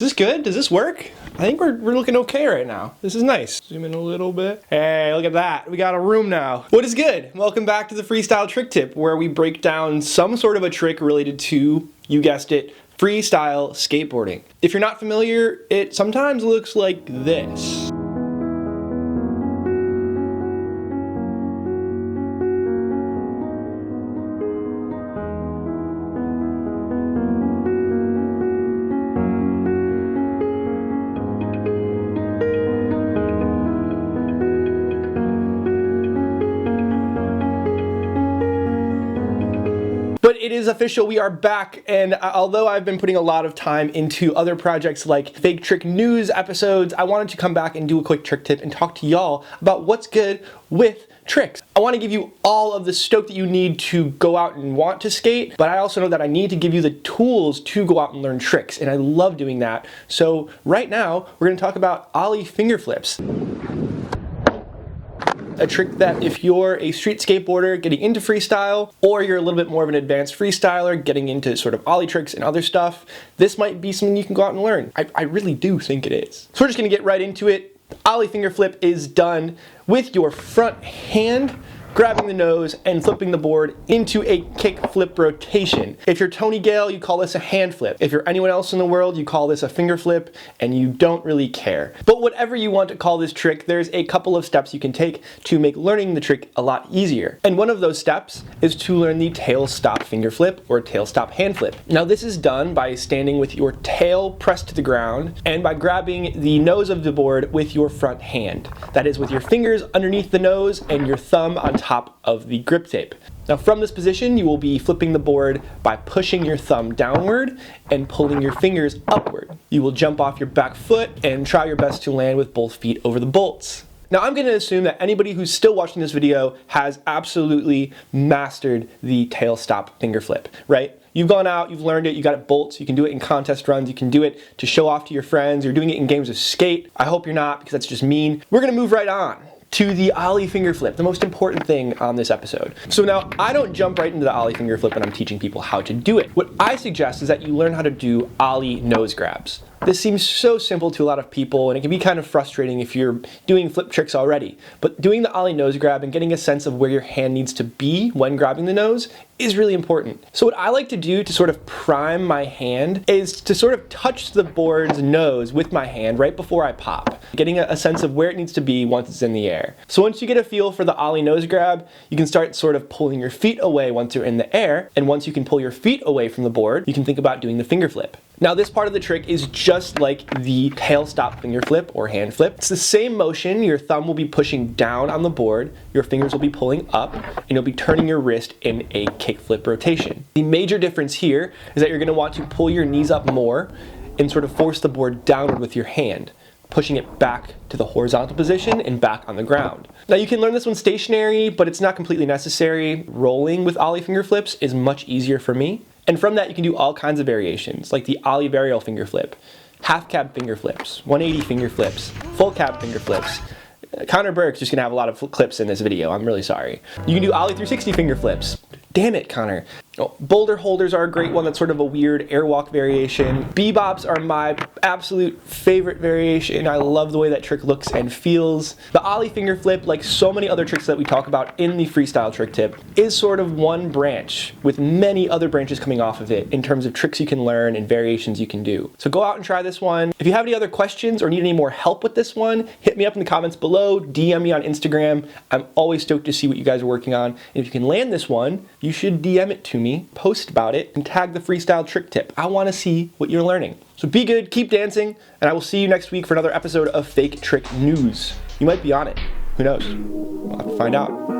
Is this good? Does this work? I think we're looking okay right now. This is nice. Zoom in a little bit. Hey, look at that. We got a room now. What is good? Welcome back to the Freestyle Trick Tip, where we break down some sort of a trick related to, you guessed it, freestyle skateboarding. If you're not familiar, it sometimes looks like this. But it is official, we are back, and although I've been putting a lot of time into other projects like fake trick news episodes, I wanted to come back and do a quick trick tip and talk to y'all about what's good with tricks. I want to give you all of the stoke that you need to go out and want to skate, but I also know that I need to give you the tools to go out and learn tricks, and I love doing that. So right now, we're going to talk about Ollie Fingerflips. A trick that if you're a street skateboarder getting into freestyle, or you're a little bit more of an advanced freestyler getting into sort of Ollie tricks and other stuff, this might be something you can go out and learn. I really do think it is. So we're just gonna get right into it. Ollie Fingerflip is done with your front hand grabbing the nose and flipping the board into a kick flip rotation. If you're Tony Gale, you call this a hand flip. If you're anyone else in the world, you call this a finger flip, and you don't really care. But whatever you want to call this trick, there's a couple of steps you can take to make learning the trick a lot easier. And one of those steps is to learn the tail stop finger flip or tail stop hand flip. Now this is done by standing with your tail pressed to the ground and by grabbing the nose of the board with your front hand. That is with your fingers underneath the nose and your thumb on top of the grip tape. Now from this position, you will be flipping the board by pushing your thumb downward and pulling your fingers upward. You will jump off your back foot and try your best to land with both feet over the bolts. Now I'm going to assume that anybody who's still watching this video has absolutely mastered the tail stop finger flip, right? You've gone out, you've learned it, you got it bolts, you can do it in contest runs, you can do it to show off to your friends, you're doing it in games of skate. I hope you're not, because that's just mean. We're going to move right on to the Ollie finger flip, the most important thing on this episode. So now, I don't jump right into the Ollie finger flip when I'm teaching people how to do it. What I suggest is that you learn how to do Ollie nose grabs. This seems so simple to a lot of people, and it can be kind of frustrating if you're doing flip tricks already. But doing the Ollie nose grab and getting a sense of where your hand needs to be when grabbing the nose is really important. So what I like to do to sort of prime my hand is to sort of touch the board's nose with my hand right before I pop, getting a sense of where it needs to be once it's in the air. So once you get a feel for the Ollie nose grab, you can start sort of pulling your feet away once you're in the air, and once you can pull your feet away from the board, you can think about doing the finger flip. Now this part of the trick is just like the tail stop finger flip or hand flip. It's the same motion. Your thumb will be pushing down on the board, your fingers will be pulling up, and you'll be turning your wrist in a kick flip rotation. The major difference here is that you're going to want to pull your knees up more and sort of force the board downward with your hand, pushing it back to the horizontal position and back on the ground. Now you can learn this one stationary, but it's not completely necessary. Rolling with Ollie finger flips is much easier for me. And from that you can do all kinds of variations, like the Ollie varial finger flip, half cab finger flips, 180 finger flips, full cab finger flips. Connor Burke's just gonna have a lot of clips in this video, I'm really sorry. You can do Ollie 360 finger flips. Damn it, Connor. Oh, boulder holders are a great one. That's sort of a weird airwalk variation. Bebops are my absolute favorite variation. I love the way that trick looks and feels. The Ollie finger flip, like so many other tricks that we talk about in the freestyle trick tip, is sort of one branch with many other branches coming off of it in terms of tricks you can learn and variations you can do. So go out and try this one. If you have any other questions or need any more help with this one, hit me up in the comments below, DM me on Instagram. I'm always stoked to see what you guys are working on. And if you can land this one, you should DM it to me, post about it, and tag the freestyle trick tip. I want to see what you're learning. So be good, keep dancing, and I will see you next week for another episode of Fake Trick News. You might be on it. Who knows? We'll have to find out.